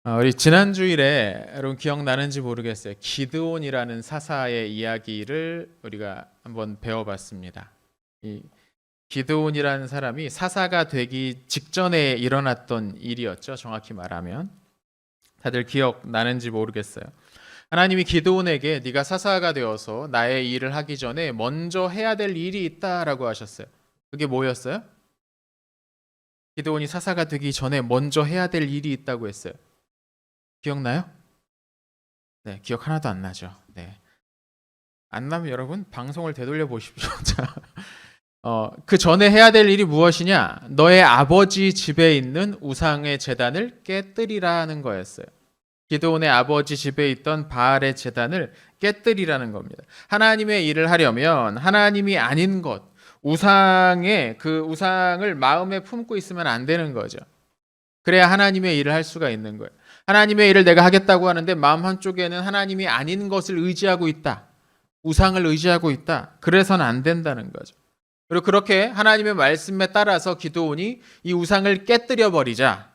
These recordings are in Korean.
우리 지난 주일에 여러분 기억나는지 모르겠어요. 기드온이라는 사사의 이야기를 우리가 한번 배워봤습니다. 이 기드온이라는 사람이 사사가 되기 직전에 일어났던 일이었죠. 정확히 말하면 다들 기억나는지 모르겠어요. 하나님이 기드온에게 네가 사사가 되어서 나의 일을 하기 전에 먼저 해야 될 일이 있다라고 하셨어요. 그게 뭐였어요? 기드온이 사사가 되기 전에 먼저 해야 될 일이 있다고 했어요. 기억나요? 네, 기억 하나도 안 나죠. 네. 안 나면 여러분 방송을 되돌려 보십시오. 자, 그 전에 해야 될 일이 무엇이냐? 너의 아버지 집에 있는 우상의 제단을 깨뜨리라는 거였어요. 기드온의 아버지 집에 있던 바알의 제단을 깨뜨리라는 겁니다. 하나님의 일을 하려면 하나님이 아닌 것, 그 우상을 마음에 품고 있으면 안 되는 거죠. 그래야 하나님의 일을 할 수가 있는 거예요. 하나님의 일을 내가 하겠다고 하는데 마음 한쪽에는 하나님이 아닌 것을 의지하고 있다. 우상을 의지하고 있다. 그래서는 안 된다는 거죠. 그리고 그렇게 하나님의 말씀에 따라서 기드온이 이 우상을 깨뜨려 버리자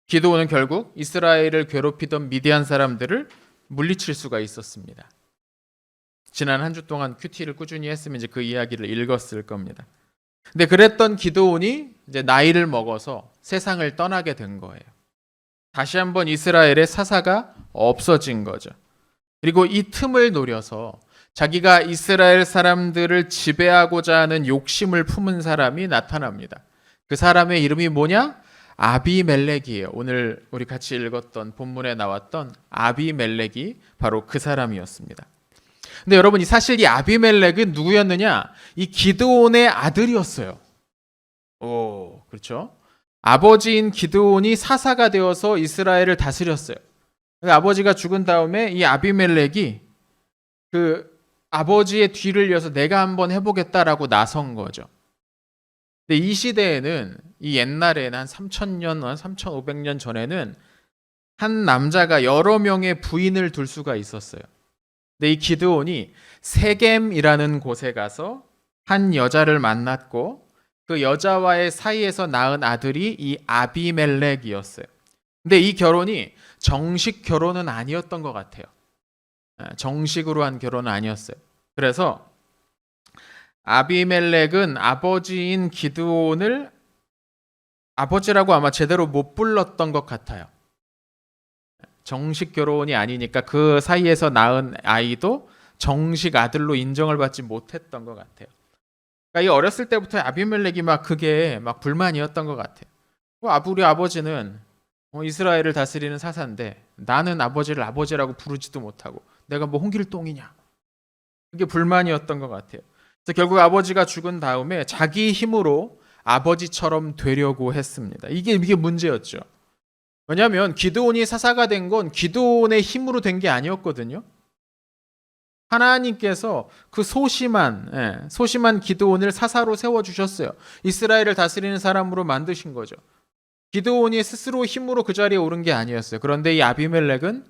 기드온은 결국 이스라엘을 괴롭히던 미디안 사람들을 물리칠 수가 있었습니다. 지난 한 주 동안 큐티를 꾸준히 했으면 이제 그 이야기를 읽었을 겁니다. 근데 그랬던 기드온이 이제 나이를 먹어서 세상을 떠나게 된 거예요. 다시 한번 이스라엘의 사사가 없어진 거죠. 그리고 이 틈을 노려서 자기가 이스라엘 사람들을 지배하고자 하는 욕심을 품은 사람이 나타납니다. 그 사람의 이름이 뭐냐? 아비멜렉이에요. 오늘 우리 같이 읽었던 본문에 나왔던 아비멜렉이 바로 그 사람이었습니다. 근데 여러분, 사실 이 아비멜렉은 누구였느냐? 이 기드온의 아들이었어요. 그렇죠? 아버지인 기드온이 사사가 되어서 이스라엘을 다스렸어요. 아버지가 죽은 다음에 이 아비멜렉이 그 아버지의 뒤를 이어서 내가 한번 해보겠다라고 나선 거죠. 근데 이 시대에는, 이 옛날에는 한 3,000년, 3,500년 전에는 한 남자가 여러 명의 부인을 둘 수가 있었어요. 근데 이 기드온이 세겜이라는 곳에 가서 한 여자를 만났고 그 여자와의 사이에서 낳은 아들이 이 아비멜렉이었어요. 근데 이 결혼이 정식 결혼은 아니었던 것 같아요. 정식으로 한 결혼은 아니었어요. 그래서 아비멜렉은 아버지인 기드온을 아버지라고 아마 제대로 못 불렀던 것 같아요. 정식 결혼이 아니니까 그 사이에서 낳은 아이도 정식 아들로 인정을 받지 못했던 것 같아요. 그러니까 이 어렸을 때부터 아비멜렉이 그게 불만이었던 것 같아요. 우리 아버지는 이스라엘을 다스리는 사사인데 나는 아버지를 아버지라고 부르지도 못하고 내가 뭐 홍길동이냐. 그게 불만이었던 것 같아요. 그래서 결국 아버지가 죽은 다음에 자기 힘으로 아버지처럼 되려고 했습니다. 이게 문제였죠. 왜냐하면 기드온이 사사가 된 건 기드온의 힘으로 된 게 아니었거든요. 하나님께서 그 소심한 기드온을 사사로 세워주셨어요. 이스라엘을 다스리는 사람으로 만드신 거죠. 기드온이 스스로 힘으로 그 자리에 오른 게 아니었어요. 그런데 이 아비멜렉은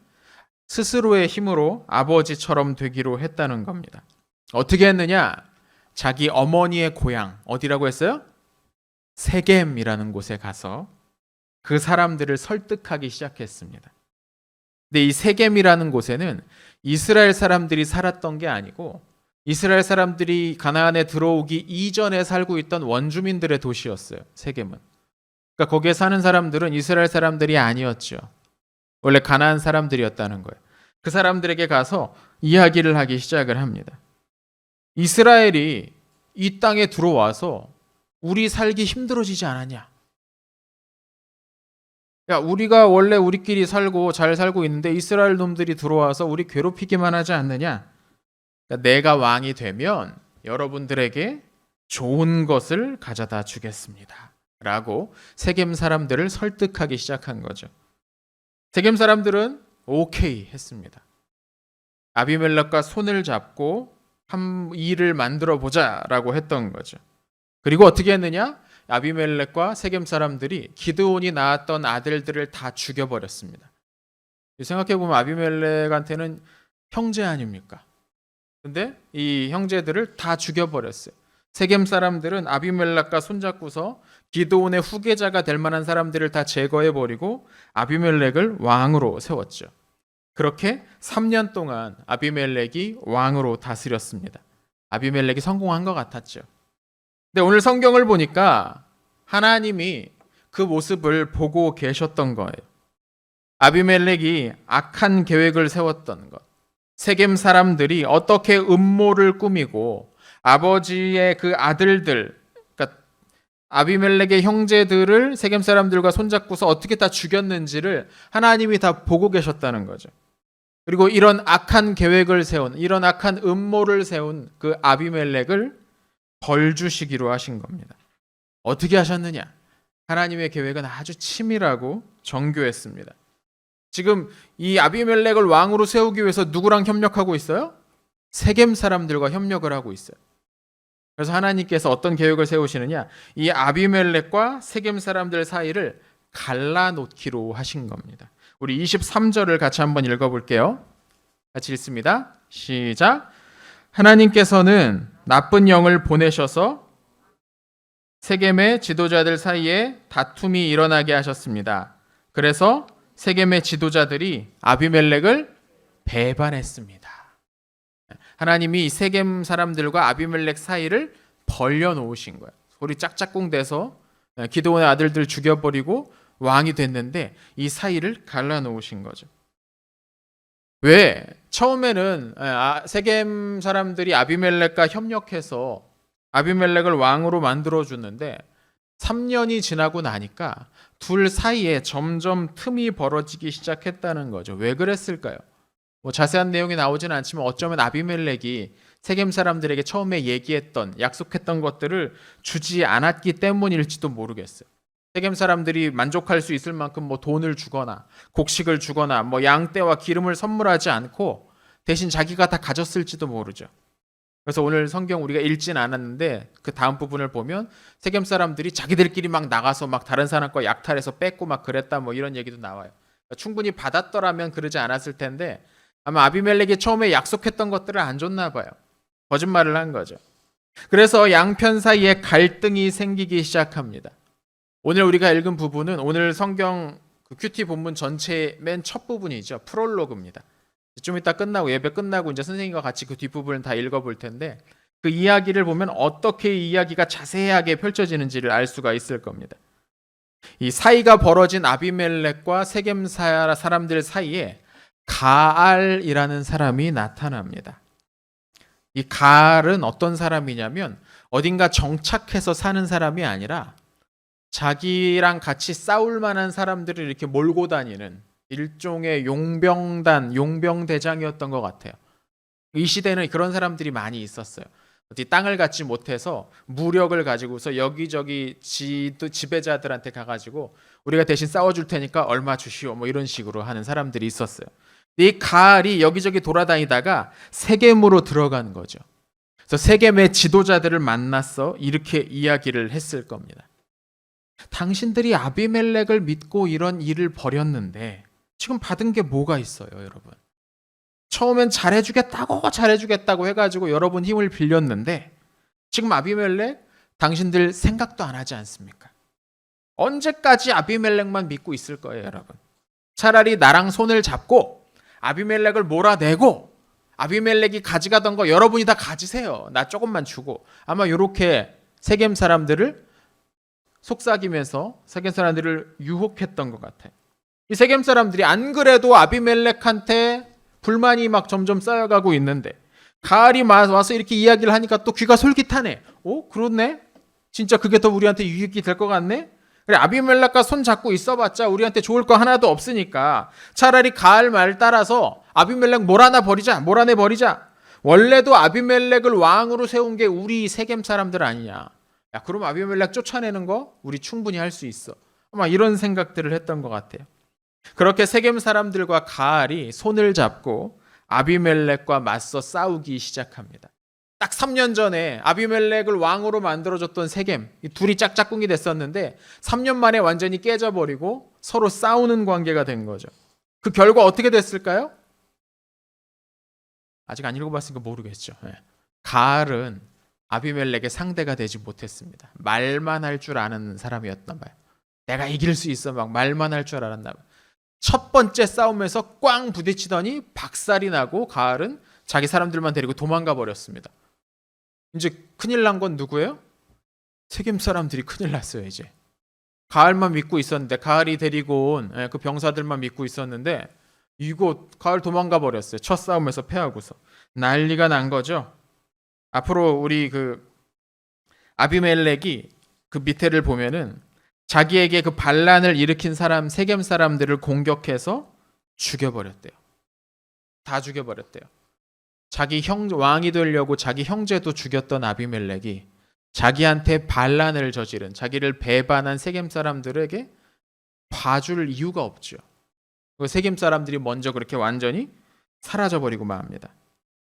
스스로의 힘으로 아버지처럼 되기로 했다는 겁니다. 어떻게 했느냐? 자기 어머니의 고향, 어디라고 했어요? 세겜이라는 곳에 가서 그 사람들을 설득하기 시작했습니다. 근데 이 세겜이라는 곳에는 이스라엘 사람들이 살았던 게 아니고 이스라엘 사람들이 가나안에 들어오기 이전에 살고 있던 원주민들의 도시였어요. 세겜은. 그러니까 거기에 사는 사람들은 이스라엘 사람들이 아니었죠. 원래 가나안 사람들이었다는 거예요. 그 사람들에게 가서 이야기를 하기 시작을 합니다. 이스라엘이 이 땅에 들어와서 우리 살기 힘들어지지 않았냐? 야, 우리가 원래 우리끼리 살고 잘 살고 있는데 이스라엘 놈들이 들어와서 우리 괴롭히기만 하지 않느냐? 그러니까 내가 왕이 되면 여러분들에게 좋은 것을 가져다 주겠습니다. 라고 세겜 사람들을 설득하기 시작한 거죠. 세겜 사람들은 오케이 했습니다. 아비멜렉과 손을 잡고 한 일을 만들어 보자라고 했던 거죠. 그리고 어떻게 했느냐? 아비멜렉과 세겜 사람들이 기드온이 낳았던 아들들을 다 죽여버렸습니다. 생각해보면 아비멜렉한테는 형제 아닙니까? 근데 이 형제들을 다 죽여버렸어요. 세겜 사람들은 아비멜렉과 손잡고서 기드온의 후계자가 될 만한 사람들을 다 제거해버리고 아비멜렉을 왕으로 세웠죠. 그렇게 3년 동안 아비멜렉이 왕으로 다스렸습니다. 아비멜렉이 성공한 것 같았죠. 근데 오늘 성경을 보니까 하나님이 그 모습을 보고 계셨던 거예요. 아비멜렉이 악한 계획을 세웠던 것, 세겜 사람들이 어떻게 음모를 꾸미고 아버지의 그 아들들, 그러니까 아비멜렉의 형제들을 세겜 사람들과 손잡고서 어떻게 다 죽였는지를 하나님이 다 보고 계셨다는 거죠. 그리고 이런 악한 계획을 세운, 이런 악한 음모를 세운 그 아비멜렉을 벌 주시기로 하신 겁니다. 어떻게 하셨느냐? 하나님의 계획은 아주 치밀하고 정교했습니다. 지금 이 아비멜렉을 왕으로 세우기 위해서 누구랑 협력하고 있어요? 세겜 사람들과 협력을 하고 있어요. 그래서 하나님께서 어떤 계획을 세우시느냐? 이 아비멜렉과 세겜 사람들 사이를 갈라놓기로 하신 겁니다. 우리 23절을 같이 한번 읽어볼게요. 같이 읽습니다. 시작. 하나님께서는 나쁜 영을 보내셔서 세겜의 지도자들 사이에 다툼이 일어나게 하셨습니다. 그래서 세겜의 지도자들이 아비멜렉을 배반했습니다. 하나님이 세겜 사람들과 아비멜렉 사이를 벌려놓으신 거예요. 소리 짝짝꿍 돼서 기드온의 아들들 죽여버리고 왕이 됐는데 이 사이를 갈라놓으신 거죠. 왜? 처음에는 세겜 사람들이 아비멜렉과 협력해서 아비멜렉을 왕으로 만들어주는데 3년이 지나고 나니까 둘 사이에 점점 틈이 벌어지기 시작했다는 거죠. 왜 그랬을까요? 뭐 자세한 내용이 나오지는 않지만 어쩌면 아비멜렉이 세겜 사람들에게 처음에 얘기했던, 약속했던 것들을 주지 않았기 때문일지도 모르겠어요. 세겜 사람들이 만족할 수 있을 만큼 뭐 돈을 주거나 곡식을 주거나 뭐 양떼와 기름을 선물하지 않고 대신 자기가 다 가졌을지도 모르죠. 그래서 오늘 성경 우리가 읽진 않았는데 그 다음 부분을 보면 세겜 사람들이 자기들끼리 막 나가서 막 다른 사람 거 약탈해서 뺏고 막 그랬다 뭐 이런 얘기도 나와요. 그러니까 충분히 받았더라면 그러지 않았을 텐데 아마 아비멜렉이 처음에 약속했던 것들을 안 줬나 봐요. 거짓말을 한 거죠. 그래서 양편 사이에 갈등이 생기기 시작합니다. 오늘 우리가 읽은 부분은 오늘 성경 그 큐티 본문 전체 맨 첫 부분이죠. 프롤로그입니다. 좀 이따 끝나고 예배 끝나고 이제 선생님과 같이 그 뒷부분을 다 읽어볼 텐데 그 이야기를 보면 어떻게 이 이야기가 자세하게 펼쳐지는지를 알 수가 있을 겁니다. 이 사이가 벌어진 아비멜렉과 세겜 사람들 사이에 가알이라는 사람이 나타납니다. 이 가알은 어떤 사람이냐면 어딘가 정착해서 사는 사람이 아니라 자기랑 같이 싸울 만한 사람들을 이렇게 몰고 다니는 일종의 용병단, 용병대장이었던 것 같아요. 이 시대는 그런 사람들이 많이 있었어요. 어디 땅을 갖지 못해서 무력을 가지고서 여기저기 지배자들한테 가가지고 우리가 대신 싸워줄 테니까 얼마 주시오 뭐 이런 식으로 하는 사람들이 있었어요. 이 가알이 여기저기 돌아다니다가 세겜으로 들어간 거죠. 그래서 세겜의 지도자들을 만나서 이렇게 이야기를 했을 겁니다. 당신들이 아비멜렉을 믿고 이런 일을 벌였는데 지금 받은 게 뭐가 있어요, 여러분? 처음엔 잘해주겠다고 해가지고 여러분 힘을 빌렸는데 지금 아비멜렉 당신들 생각도 안 하지 않습니까? 언제까지 아비멜렉만 믿고 있을 거예요, 여러분? 차라리 나랑 손을 잡고 아비멜렉을 몰아내고 아비멜렉이 가져가던 거 여러분이 다 가지세요. 나 조금만 주고. 아마 이렇게 세겜 사람들을 속삭이면서 세겜 사람들을 유혹했던 것 같아요. 이 세겜 사람들이 안 그래도 아비멜렉한테 불만이 막 점점 쌓여가고 있는데 가알이 와서 이렇게 이야기를 하니까 또 귀가 솔깃하네. 오, 그렇네. 진짜 그게 더 우리한테 유익이 될 것 같네. 그래, 아비멜렉과 손 잡고 있어봤자 우리한테 좋을 거 하나도 없으니까 차라리 가알 말 따라서 아비멜렉 몰아내버리자. 원래도 아비멜렉을 왕으로 세운 게 우리 세겜 사람들 아니냐. 야, 그럼 아비멜렉 쫓아내는 거 우리 충분히 할 수 있어. 아마 이런 생각들을 했던 것 같아요. 그렇게 세겜 사람들과 가알이 손을 잡고 아비멜렉과 맞서 싸우기 시작합니다. 딱 3년 전에 아비멜렉을 왕으로 만들어줬던 세겜, 이 둘이 짝짝꿍이 됐었는데 3년 만에 완전히 깨져버리고 서로 싸우는 관계가 된 거죠. 그 결과 어떻게 됐을까요? 아직 안 읽어봤으니까 모르겠죠. 가알은 아비멜렉의 상대가 되지 못했습니다. 말만 할 줄 아는 사람이었단 말이에요. 내가 이길 수 있어 막 말만 할 줄 알았나 봐요. 첫 번째 싸움에서 꽝 부딪히더니 박살이 나고 가을은 자기 사람들만 데리고 도망가 버렸습니다. 이제 큰일 난 건 누구예요? 세겜 사람들이 큰일 났어요. 이제 가을만 믿고 있었는데, 가을이 데리고 온 그 병사들만 믿고 있었는데 이거 가을 도망가 버렸어요. 첫 싸움에서 패하고서 난리가 난 거죠. 앞으로 우리 그 아비멜렉이 그 밑에를 보면은 자기에게 그 반란을 일으킨 사람 세겜 사람들을 공격해서 죽여버렸대요. 다 죽여버렸대요. 자기 왕이 되려고 자기 형제도 죽였던 아비멜렉이 자기한테 반란을 저지른, 자기를 배반한 세겜 사람들에게 봐줄 이유가 없죠. 세겜 사람들이 먼저 그렇게 완전히 사라져버리고 맙니다.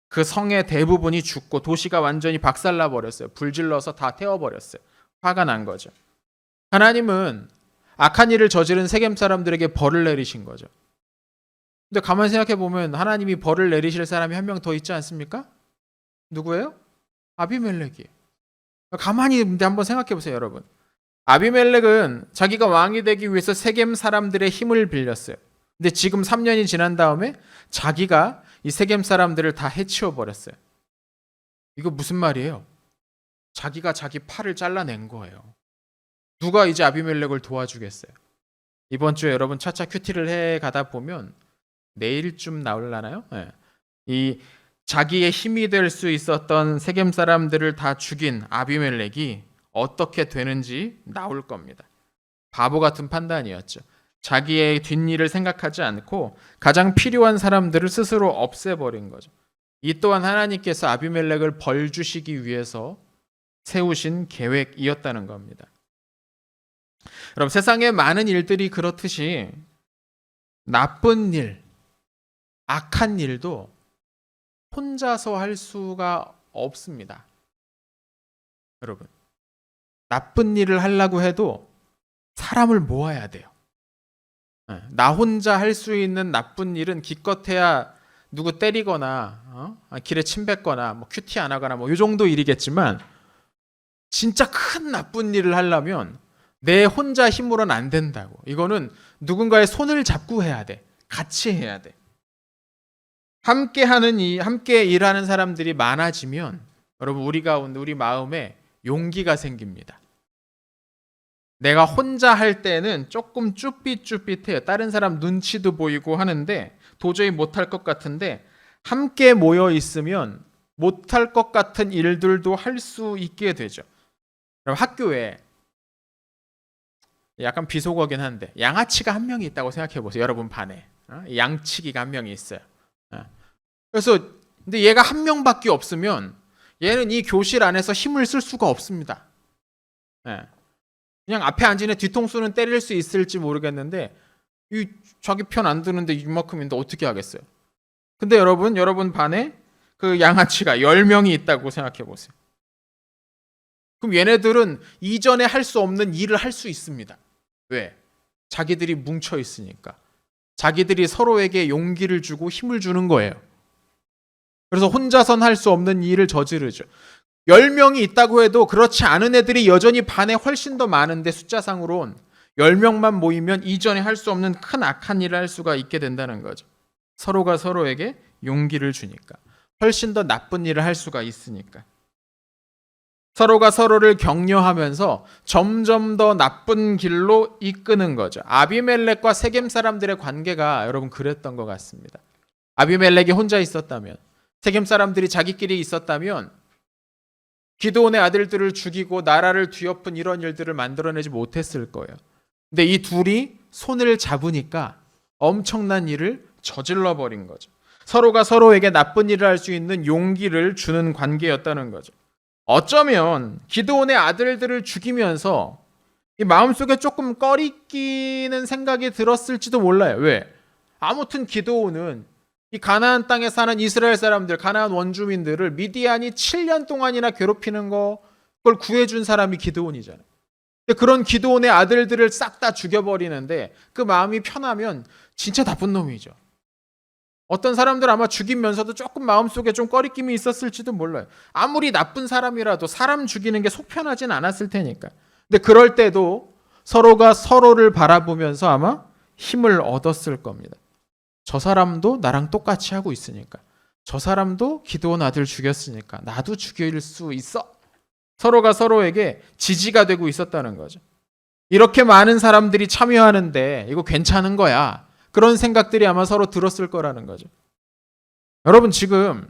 그 성의 대부분이 죽고 도시가 완전히 박살나 버렸어요. 불질러서 다 태워버렸어요. 화가 난 거죠. 하나님은 악한 일을 저지른 세겜 사람들에게 벌을 내리신 거죠. 근데 가만히 생각해 보면 하나님이 벌을 내리실 사람이 한 명 더 있지 않습니까? 누구예요? 아비멜렉이에요. 가만히 한번 생각해 보세요, 여러분. 아비멜렉은 자기가 왕이 되기 위해서 세겜 사람들의 힘을 빌렸어요. 근데 지금 3년이 지난 다음에 자기가 이 세겜 사람들을 다 해치워 버렸어요. 이거 무슨 말이에요? 자기가 자기 팔을 잘라낸 거예요. 누가 이제 아비멜렉을 도와주겠어요? 이번 주에 여러분 차차 큐티를 해 가다 보면 내일쯤 나올라나요? 네. 이 자기의 힘이 될 수 있었던 세겜 사람들을 다 죽인 아비멜렉이 어떻게 되는지 나올 겁니다. 바보 같은 판단이었죠. 자기의 뒷일을 생각하지 않고 가장 필요한 사람들을 스스로 없애버린 거죠. 이 또한 하나님께서 아비멜렉을 벌 주시기 위해서 세우신 계획이었다는 겁니다. 여러분, 세상에 많은 일들이 그렇듯이 나쁜 일, 악한 일도 혼자서 할 수가 없습니다. 여러분, 나쁜 일을 하려고 해도 사람을 모아야 돼요. 나 혼자 할 수 있는 나쁜 일은 기껏해야 누구 때리거나 길에 침 뱉거나 뭐 큐티 안 하거나 뭐 이 정도 일이겠지만, 진짜 큰 나쁜 일을 하려면 내 혼자 힘으로는 안 된다고. 이거는 누군가의 손을 잡고 해야 돼. 같이 해야 돼. 함께 일하는 사람들이 많아지면 여러분, 우리 가운데, 우리 마음에 용기가 생깁니다. 내가 혼자 할 때는 조금 쭈삣쭈삣해요. 다른 사람 눈치도 보이고 하는데 도저히 못할 것 같은데, 함께 모여 있으면 못할 것 같은 일들도 할 수 있게 되죠. 그럼 학교에 약간 비속어긴 한데 양아치가 한 명이 있다고 생각해 보세요. 여러분 반에 양치기가 한 명이 있어요. 그래서 근데 얘가 한 명밖에 없으면 얘는 이 교실 안에서 힘을 쓸 수가 없습니다. 그냥 앞에 앉은 애 뒤통수는 때릴 수 있을지 모르겠는데 이 자기 편 안 드는데 이만큼인데 어떻게 하겠어요? 근데 여러분 반에 그 양아치가 10명이 있다고 생각해 보세요. 그럼 얘네들은 이전에 할 수 없는 일을 할 수 있습니다. 왜? 자기들이 뭉쳐 있으니까. 자기들이 서로에게 용기를 주고 힘을 주는 거예요. 그래서 혼자선 할 수 없는 일을 저지르죠. 10명이 있다고 해도 그렇지 않은 애들이 여전히 반에 훨씬 더 많은데, 숫자상으론 10명만 모이면 이전에 할 수 없는 큰 악한 일을 할 수가 있게 된다는 거죠. 서로가 서로에게 용기를 주니까. 훨씬 더 나쁜 일을 할 수가 있으니까. 서로가 서로를 격려하면서 점점 더 나쁜 길로 이끄는 거죠. 아비멜렉과 세겜 사람들의 관계가 여러분 그랬던 것 같습니다. 아비멜렉이 혼자 있었다면, 세겜 사람들이 자기끼리 있었다면 기드온의 아들들을 죽이고 나라를 뒤엎은 이런 일들을 만들어내지 못했을 거예요. 근데 이 둘이 손을 잡으니까 엄청난 일을 저질러 버린 거죠. 서로가 서로에게 나쁜 일을 할 수 있는 용기를 주는 관계였다는 거죠. 어쩌면 기드온의 아들들을 죽이면서 이 마음속에 조금 꺼리끼는 생각이 들었을지도 몰라요. 왜? 아무튼 기드온은 이 가나안 땅에 사는 이스라엘 사람들, 가나안 원주민들을 미디안이 7년 동안이나 괴롭히는 그걸 구해준 사람이 기드온이잖아요. 근데 그런 기드온의 아들들을 싹 다 죽여버리는데 그 마음이 편하면 진짜 나쁜 놈이죠. 어떤 사람들 아마 죽이면서도 조금 마음속에 좀 꺼리낌이 있었을지도 몰라요. 아무리 나쁜 사람이라도 사람 죽이는 게 속편하진 않았을 테니까. 근데 그럴 때도 서로가 서로를 바라보면서 아마 힘을 얻었을 겁니다. 저 사람도 나랑 똑같이 하고 있으니까. 저 사람도 기드온 아들 죽였으니까 나도 죽일 수 있어. 서로가 서로에게 지지가 되고 있었다는 거죠. 이렇게 많은 사람들이 참여하는데 이거 괜찮은 거야. 그런 생각들이 아마 서로 들었을 거라는 거죠. 여러분, 지금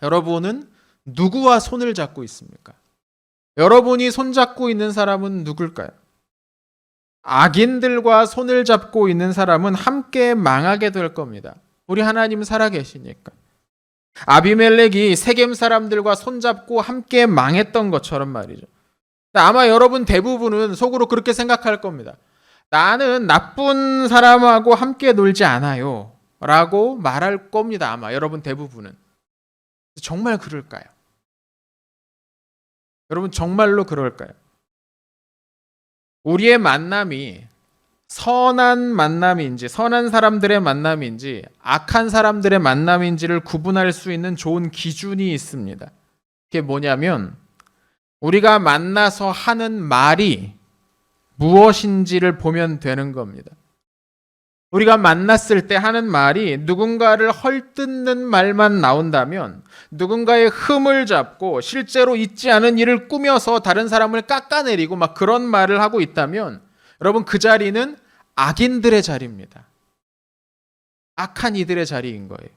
여러분은 누구와 손을 잡고 있습니까? 여러분이 손잡고 있는 사람은 누굴까요? 악인들과 손을 잡고 있는 사람은 함께 망하게 될 겁니다. 우리 하나님 살아계시니까. 아비멜렉이 세겜 사람들과 손잡고 함께 망했던 것처럼 말이죠. 아마 여러분 대부분은 속으로 그렇게 생각할 겁니다. 나는 나쁜 사람하고 함께 놀지 않아요 라고 말할 겁니다. 아마 여러분 대부분은. 정말 그럴까요? 여러분 정말로 그럴까요? 우리의 만남이 선한 만남인지 선한 사람들의 만남인지 악한 사람들의 만남인지를 구분할 수 있는 좋은 기준이 있습니다. 그게 뭐냐면 우리가 만나서 하는 말이 무엇인지를 보면 되는 겁니다. 우리가 만났을 때 하는 말이 누군가를 헐뜯는 말만 나온다면, 누군가의 흠을 잡고 실제로 있지 않은 일을 꾸며서 다른 사람을 깎아내리고 막 그런 말을 하고 있다면, 여러분 그 자리는 악인들의 자리입니다. 악한 이들의 자리인 거예요.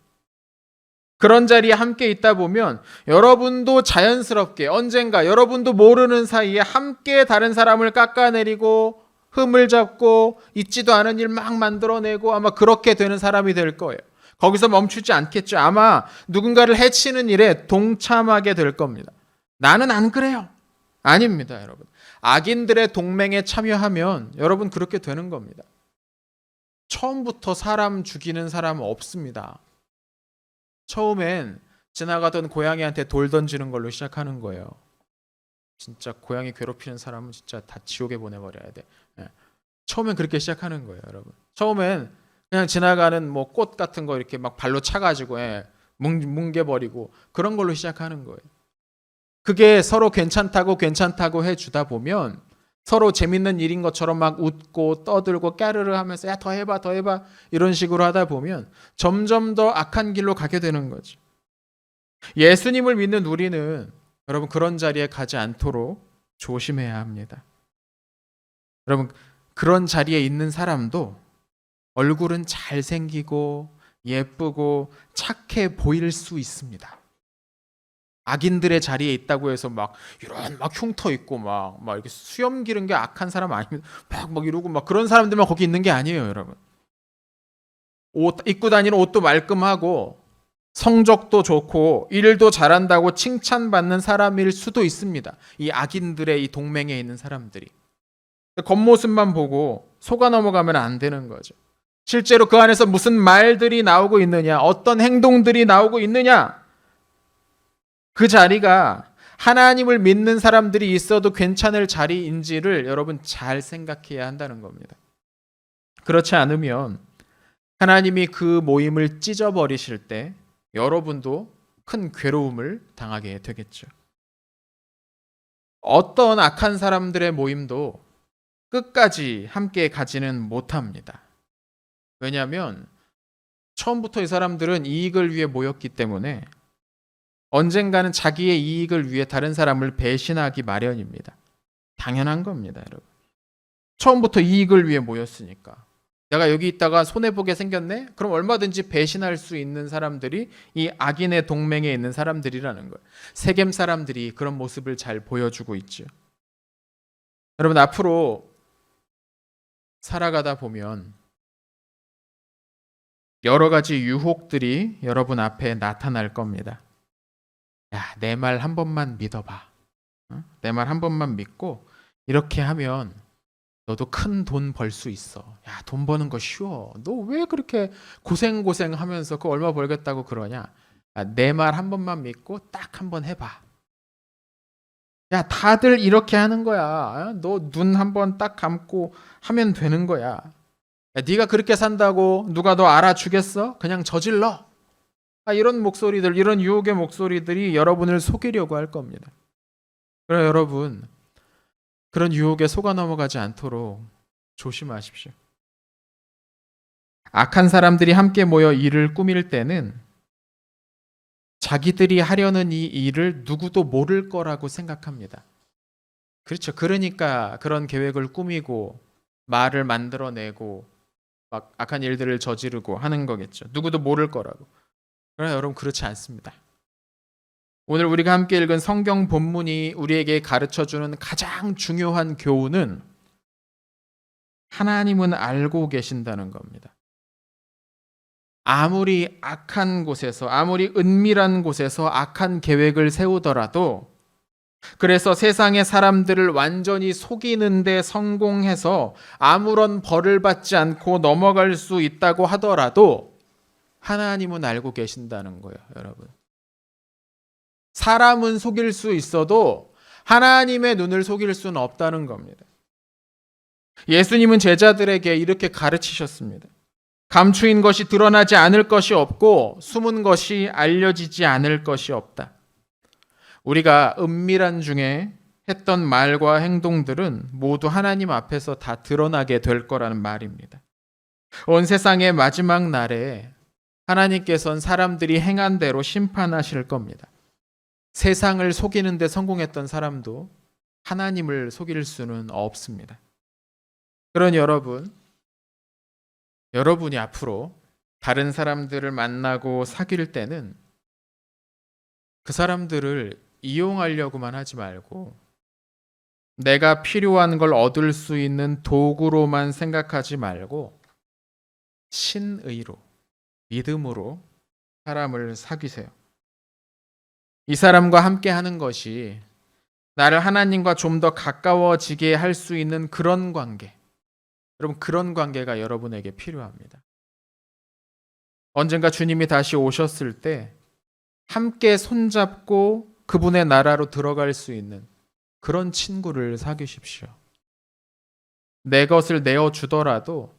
그런 자리에 함께 있다 보면 여러분도 자연스럽게 언젠가 여러분도 모르는 사이에 함께 다른 사람을 깎아내리고 흠을 잡고 있지도 않은 일 막 만들어내고 아마 그렇게 되는 사람이 될 거예요. 거기서 멈추지 않겠죠. 아마 누군가를 해치는 일에 동참하게 될 겁니다. 나는 안 그래요. 아닙니다, 여러분. 악인들의 동맹에 참여하면 여러분 그렇게 되는 겁니다. 처음부터 사람 죽이는 사람은 없습니다. 처음엔 지나가던 고양이한테 돌 던지는 걸로 시작하는 거예요. 진짜 고양이 괴롭히는 사람은 진짜 다 지옥에 보내버려야 돼. 처음엔 그렇게 시작하는 거예요, 여러분. 처음엔 그냥 지나가는 뭐 꽃 같은 거 이렇게 막 발로 차가지고 뭉개버리고 그런 걸로 시작하는 거예요. 그게 서로 괜찮다고 해주다 보면 서로 재밌는 일인 것처럼 막 웃고 떠들고 까르르 하면서 야 더 해봐 이런 식으로 하다 보면 점점 더 악한 길로 가게 되는 거죠. 예수님을 믿는 우리는 여러분 그런 자리에 가지 않도록 조심해야 합니다. 여러분 그런 자리에 있는 사람도 얼굴은 잘생기고 예쁘고 착해 보일 수 있습니다. 악인들의 자리에 있다고 해서 막 이런 막 흉터 있고 막 이렇게 수염 기른 게 악한 사람 아니면 막 이러고 막 그런 사람들만 거기 있는 게 아니에요, 여러분. 옷 입고 다니는 옷도 말끔하고 성적도 좋고 일도 잘한다고 칭찬받는 사람일 수도 있습니다. 이 악인들의 이 동맹에 있는 사람들이. 겉모습만 보고 속아 넘어가면 안 되는 거죠. 실제로 그 안에서 무슨 말들이 나오고 있느냐, 어떤 행동들이 나오고 있느냐, 그 자리가 하나님을 믿는 사람들이 있어도 괜찮을 자리인지를 여러분 잘 생각해야 한다는 겁니다. 그렇지 않으면 하나님이 그 모임을 찢어버리실 때 여러분도 큰 괴로움을 당하게 되겠죠. 어떤 악한 사람들의 모임도 끝까지 함께 가지는 못합니다. 왜냐하면 처음부터 이 사람들은 이익을 위해 모였기 때문에 언젠가는 자기의 이익을 위해 다른 사람을 배신하기 마련입니다. 당연한 겁니다, 여러분. 처음부터 이익을 위해 모였으니까. 내가 여기 있다가 손해보게 생겼네? 그럼 얼마든지 배신할 수 있는 사람들이 이 악인의 동맹에 있는 사람들이라는 거예요. 세겜 사람들이 그런 모습을 잘 보여주고 있죠. 여러분 앞으로 살아가다 보면 여러 가지 유혹들이 여러분 앞에 나타날 겁니다. 야, 내 말 한 번만 믿어봐. 내 말 한 번만 믿고 이렇게 하면 너도 큰 돈 벌 수 있어. 야, 돈 버는 거 쉬워. 너 왜 그렇게 고생하면서 그 얼마 벌겠다고 그러냐? 내 말 한 번만 믿고 딱 한 번 해봐. 야, 다들 이렇게 하는 거야. 너 눈 한 번 딱 감고 하면 되는 거야. 야, 네가 그렇게 산다고 누가 너 알아주겠어? 그냥 저질러. 이런 목소리들, 이런 유혹의 목소리들이 여러분을 속이려고 할 겁니다. 그러나 여러분, 그런 유혹에 속아 넘어가지 않도록 조심하십시오. 악한 사람들이 함께 모여 일을 꾸밀 때는 자기들이 하려는 이 일을 누구도 모를 거라고 생각합니다. 그렇죠. 그러니까 그런 계획을 꾸미고 말을 만들어내고 막 악한 일들을 저지르고 하는 거겠죠. 누구도 모를 거라고. 그러나 여러분 그렇지 않습니다. 오늘 우리가 함께 읽은 성경 본문이 우리에게 가르쳐주는 가장 중요한 교훈은 하나님은 알고 계신다는 겁니다. 아무리 악한 곳에서, 아무리 은밀한 곳에서 악한 계획을 세우더라도, 그래서 세상의 사람들을 완전히 속이는데 성공해서 아무런 벌을 받지 않고 넘어갈 수 있다고 하더라도 하나님은 알고 계신다는 거예요, 여러분. 사람은 속일 수 있어도 하나님의 눈을 속일 수는 없다는 겁니다. 예수님은 제자들에게 이렇게 가르치셨습니다. 감추인 것이 드러나지 않을 것이 없고 숨은 것이 알려지지 않을 것이 없다. 우리가 은밀한 중에 했던 말과 행동들은 모두 하나님 앞에서 다 드러나게 될 거라는 말입니다. 온 세상의 마지막 날에 하나님께서는 사람들이 행한 대로 심판하실 겁니다. 세상을 속이는 데 성공했던 사람도 하나님을 속일 수는 없습니다. 그러니 여러분이 앞으로 다른 사람들을 만나고 사귈 때는 그 사람들을 이용하려고만 하지 말고 내가 필요한 걸 얻을 수 있는 도구로만 생각하지 말고 신의로, 믿음으로 사람을 사귀세요. 이 사람과 함께 하는 것이 나를 하나님과 좀 더 가까워지게 할 수 있는 그런 관계. 여러분, 그런 관계가 여러분에게 필요합니다. 언젠가 주님이 다시 오셨을 때 함께 손잡고 그분의 나라로 들어갈 수 있는 그런 친구를 사귀십시오. 내 것을 내어주더라도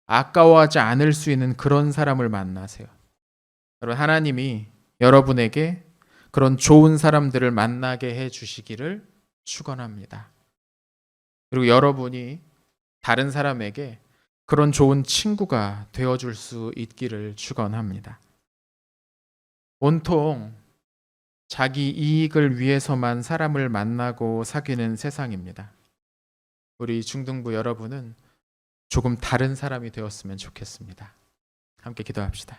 아까워하지 않을 수 있는 그런 사람을 만나세요. 여러분, 하나님이 여러분에게 그런 좋은 사람들을 만나게 해 주시기를 축원합니다. 그리고 여러분이 다른 사람에게 그런 좋은 친구가 되어줄 수 있기를 축원합니다. 온통 자기 이익을 위해서만 사람을 만나고 사귀는 세상입니다. 우리 중등부 여러분은 조금 다른 사람이 되었으면 좋겠습니다. 함께 기도합시다.